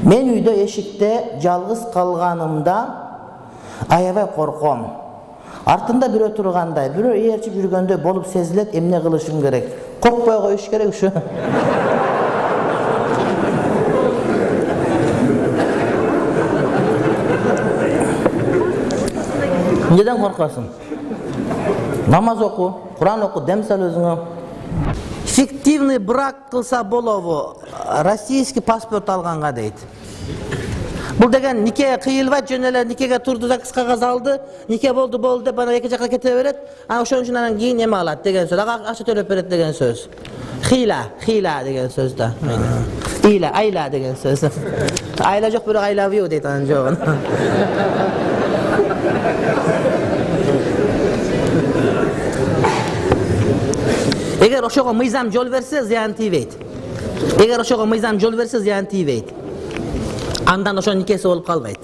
Men uyda eşikte жалгыз kalganımda аябай korkom. Артында бирөө тургандай, бирөө ээрчип жүргөндө болуп сезилет, эмне кылышым керек? Коркпой коюш керек ушу. Неден коркасың? Намаз оку, Куран оку, дем сал өзүңө. Фиктивный брак кылса болобу, российский паспорт алганга дейт. Бул деген нике кыйылбайт, жөн эле никеге турду, ЗАГС кагаз алды, нике болду деп ана эки жакка кете берет, анан ошон үчүн анан кийин эме алат деген сөз. Ага акча төлөп берет деген сөз. Хила деген сөз да. Айла деген сөз. Айла жок, бирок I love you дейт анын жогун. Эгер ошого мыйзам жол берсе, зыян тийбейт. Эгер ошого мыйзам жол берсе, зыян тийбейт. Андан ошо никеси болуп калбайт.